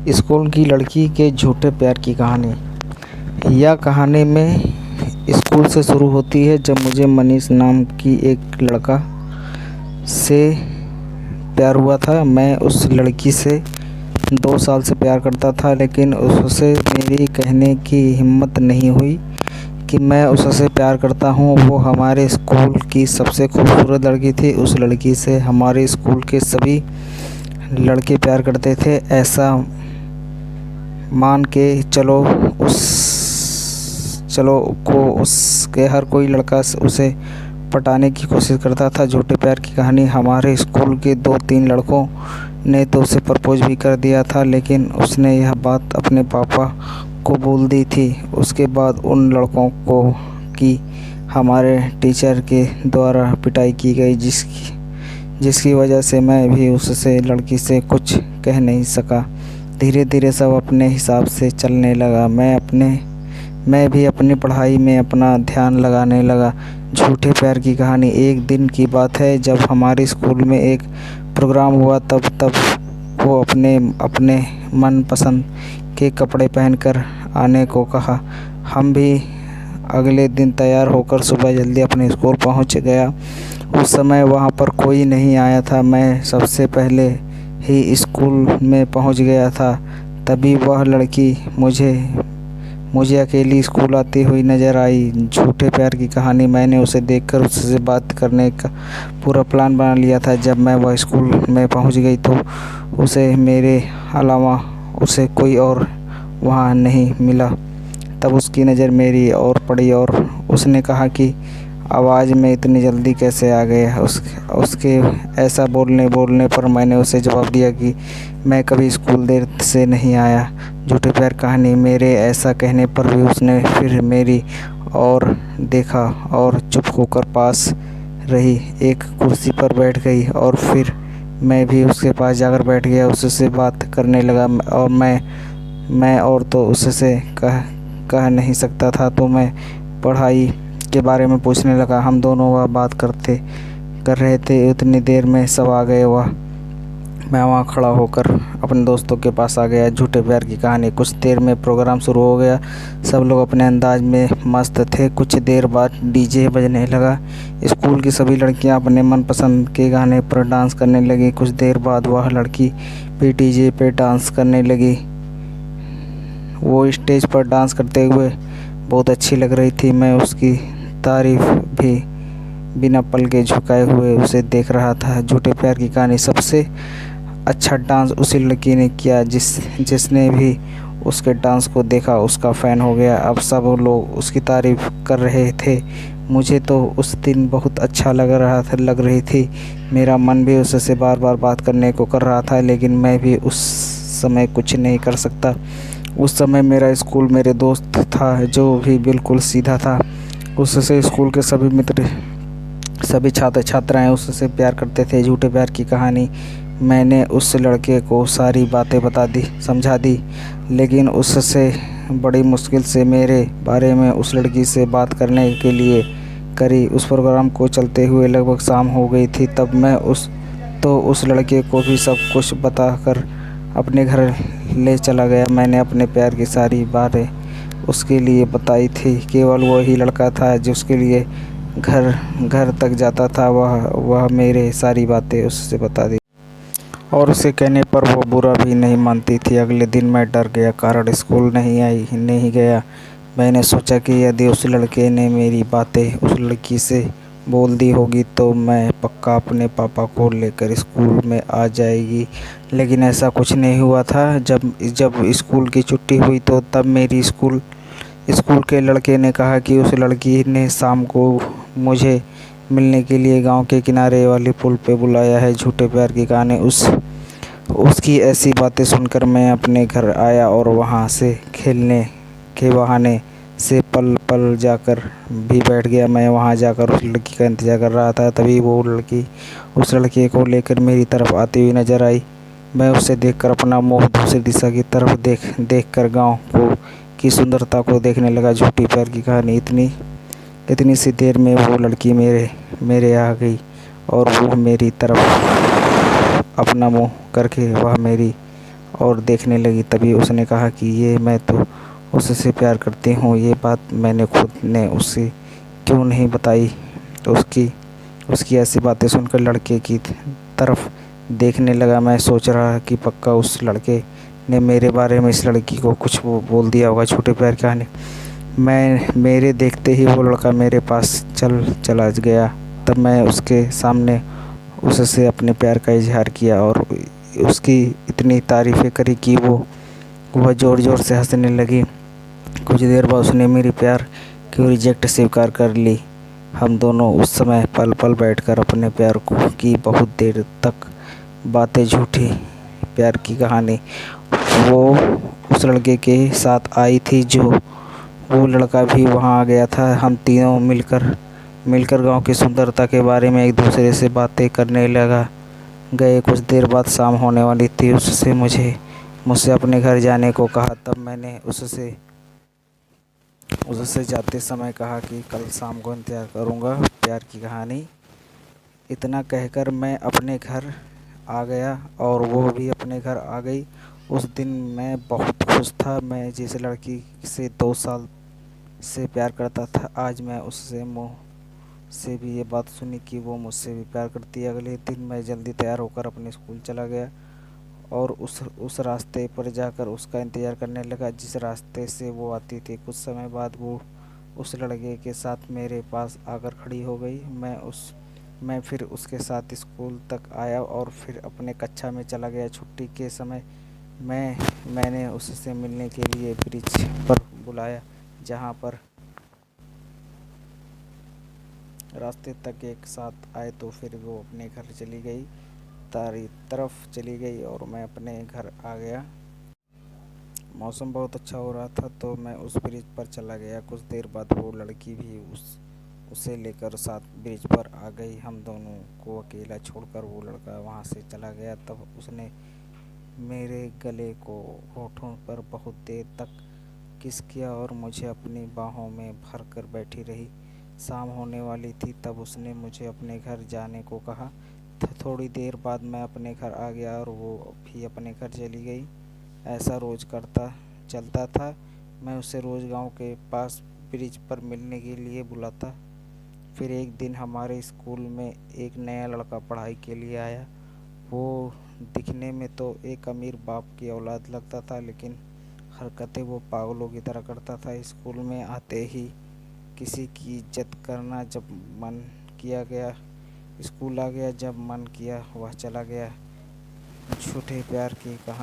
School की लड़की के झूठे प्यार की कहानी। यह कहानी में स्कूल से शुरू होती है जब मुझे मनीष नाम की एक लड़का से प्यार हुआ था। मैं उस लड़की से 2 साल से प्यार करता था, लेकिन उससे मेरी कहने की हिम्मत नहीं हुई कि मैं उससे प्यार करता हूँ। वो हमारे स्कूल की सबसे खूबसूरत लड़की थी। उस लड़की से हमारे स्कूल के सभी लड़के प्यार करते थे। ऐसा मान के चलो उसके हर कोई लड़का उसे पटाने की कोशिश करता था। झूठे प्यार की कहानी। हमारे स्कूल के 2-3 लड़कों ने तो उसे प्रपोज भी कर दिया था, लेकिन उसने यह बात अपने पापा को बोल दी थी। उसके बाद उन लड़कों को की हमारे टीचर के द्वारा पिटाई की गई, जिसकी वजह से मैं भी उससे लड़की से कुछ कह नहीं सका। धीरे धीरे सब अपने हिसाब से चलने लगा। मैं भी अपनी पढ़ाई में अपना ध्यान लगाने लगा। झूठे प्यार की कहानी। एक दिन की बात है जब हमारे स्कूल में एक प्रोग्राम हुआ। तब वो अपने मनपसंद के कपड़े पहनकर आने को कहा। हम भी अगले दिन तैयार होकर सुबह जल्दी अपने स्कूल पहुंच गया। उस समय वहां पर कोई नहीं आया था। मैं सबसे पहले ही स्कूल में पहुंच गया था। तभी वह लड़की मुझे अकेली स्कूल आती हुई नज़र आई। झूठे प्यार की कहानी। मैंने उसे देखकर उससे बात करने का पूरा प्लान बना लिया था। जब मैं वह स्कूल में पहुंच गई तो उसे मेरे अलावा उसे कोई और वहां नहीं मिला। तब उसकी नज़र मेरी ओर पड़ी और उसने कहा कि आवाज़ में इतनी जल्दी कैसे आ गए। उसके ऐसा बोलने पर मैंने उसे जवाब दिया कि मैं कभी स्कूल देर से नहीं आया। झूठे प्यार कहानी। मेरे ऐसा कहने पर भी उसने फिर मेरी ओर देखा और चुप होकर पास रही एक कुर्सी पर बैठ गई, और फिर मैं भी उसके पास जाकर बैठ गया। उससे बात करने लगा और मैं और तो उससे कह नहीं सकता था, तो मैं पढ़ाई के बारे में पूछने लगा। हम दोनों वह बात कर रहे थे। उतनी देर में सब आ गए। मैं वहाँ खड़ा होकर अपने दोस्तों के पास आ गया। झूठे प्यार की कहानी। कुछ देर में प्रोग्राम शुरू हो गया। सब लोग अपने अंदाज में मस्त थे। कुछ देर बाद डीजे बजने लगा। स्कूल की सभी लड़कियां अपने मनपसंद के गाने पर डांस करने लगी। कुछ देर बाद वह लड़की भी डीजे पे डांस करने लगी। वो स्टेज पर डांस करते हुए बहुत अच्छी लग रही थी। मैं उसकी तारीफ भी बिना पल के झुकाए हुए उसे देख रहा था। झूठे प्यार की कहानी। सबसे अच्छा डांस उसी लड़की ने किया। जिसने भी उसके डांस को देखा उसका फ़ैन हो गया। अब सब लोग उसकी तारीफ कर रहे थे। मुझे तो उस दिन बहुत अच्छा लग रही थी। मेरा मन भी उससे बार बार बात करने को कर रहा था, लेकिन मैं भी उस समय कुछ नहीं कर सकता। उस समय मेरा स्कूल मेरे दोस्त था जो भी बिल्कुल सीधा था। उससे स्कूल के सभी मित्र, सभी छात्र छात्राएं उससे प्यार करते थे। झूठे प्यार की कहानी। मैंने उस लड़के को सारी बातें समझा दी, लेकिन उससे बड़ी मुश्किल से मेरे बारे में उस लड़की से बात करने के लिए करी। उस प्रोग्राम को चलते हुए लगभग शाम हो गई थी। तब मैं उस लड़के को भी सब कुछ बताकर अपने घर ले चला गया। मैंने अपने प्यार की सारी बातें उसके लिए बताई थी। केवल वही लड़का था जिसके लिए घर तक जाता था। वह मेरे सारी बातें उससे बता दी, और उसे कहने पर वो बुरा भी नहीं मानती थी। अगले दिन मैं डर गया, कारण स्कूल नहीं गया। मैंने सोचा कि यदि उस लड़के ने मेरी बातें उस लड़की से बोल दी होगी तो मैं पक्का अपने पापा को लेकर स्कूल में आ जाएगी। लेकिन ऐसा कुछ नहीं हुआ था। जब स्कूल की छुट्टी हुई तो तब मेरी स्कूल के लड़के ने कहा कि उस लड़की ने शाम को मुझे मिलने के लिए गांव के किनारे वाले पुल पे बुलाया है। झूठे प्यार की कहानी। उसकी ऐसी बातें सुनकर मैं अपने घर आया और वहां से खेलने के बहाने से पल जाकर भी बैठ गया। मैं वहां जाकर उस लड़की का इंतज़ार कर रहा था। तभी वो लड़की उस लड़के को लेकर मेरी तरफ आती हुई नज़र आई। मैं उसे देखकर अपना मुँह दूसरी दिशा की तरफ देख कर गाँव की सुंदरता को देखने लगा। झूठी प्यार की कहानी। इतनी सी देर में वो लड़की मेरे आ गई और वो मेरी तरफ अपना मुँह करके वह मेरी और देखने लगी। तभी उसने कहा कि ये मैं तो उससे प्यार करती हूँ, ये बात मैंने खुद ने उससे क्यों नहीं बताई। उसकी उसकी ऐसी बातें सुनकर लड़के की तरफ देखने लगा। मैं सोच रहा कि पक्का उस लड़के ने मेरे बारे में इस लड़की को कुछ वो बोल दिया होगा। छोटे प्यार की कहानी। मेरे देखते ही वो लड़का मेरे पास चला गया। तब मैं उसके सामने उससे अपने प्यार का इजहार किया और उसकी इतनी तारीफ़ें करी कि वह ज़ोर ज़ोर से हंसने लगी। कुछ देर बाद उसने मेरी प्यार की रिजेक्ट स्वीकार कर ली। हम दोनों उस समय पल पल बैठकर अपने प्यार को की बहुत देर तक बातें। झूठी प्यार की कहानी वो उस लड़के के साथ आई थी जो वो लड़का भी वहाँ आ गया था। हम तीनों मिलकर गांव की सुंदरता के बारे में एक दूसरे से बातें करने लगा गए। कुछ देर बाद शाम होने वाली थी। उससे मुझसे अपने घर जाने को कहा। तब मैंने उससे जाते समय कहा कि कल शाम को इंतज़ार करूँगा। प्यार की कहानी। इतना कहकर मैं अपने घर आ गया और वो भी अपने घर आ गई। उस दिन मैं बहुत खुश था। मैं जिस लड़की से 2 साल से प्यार करता था, आज मैं उससे मुँह से भी ये बात सुनी कि वो मुझसे भी प्यार करती है। अगले दिन मैं जल्दी तैयार होकर अपने स्कूल चला गया और उस रास्ते पर जाकर उसका इंतज़ार करने लगा जिस रास्ते से वो आती थी। कुछ समय बाद वो उस लड़के के साथ मेरे पास आकर खड़ी हो गई। मैं फिर उसके साथ स्कूल तक आया और फिर अपने कक्षा में चला गया। छुट्टी के समय मैंने उससे मिलने के लिए ब्रिज पर बुलाया, जहाँ पर रास्ते तक एक साथ आए। तो फिर वो अपने घर चली गई, तारी तरफ चली गई और मैं अपने घर आ गया। मौसम बहुत अच्छा हो रहा था तो मैं उस ब्रिज पर चला गया। कुछ देर बाद वो लड़की भी उसे लेकर साथ ब्रिज पर आ गई। हम दोनों को अकेला छोड़कर वो लड़का वहाँ से चला गया। तब उसने मेरे गले को होठों पर बहुत देर तक किस किया और मुझे अपनी बाहों में भर कर बैठी रही। शाम होने वाली थी। तब उसने मुझे अपने घर जाने को कहा। थोड़ी देर बाद मैं अपने घर आ गया और वो भी अपने घर चली गई। ऐसा रोज़ चलता था। मैं उसे रोज़ गांव के पास ब्रिज पर मिलने के लिए बुलाता। फिर एक दिन हमारे स्कूल में एक नया लड़का पढ़ाई के लिए आया। वो दिखने में तो एक अमीर बाप की औलाद लगता था, लेकिन हरकतें वो पागलों की तरह करता था। स्कूल में आते ही किसी की इज्जत करना, जब मन किया गया स्कूल आ गया, जब मन किया वह चला गया। झूठे प्यार की कहानी।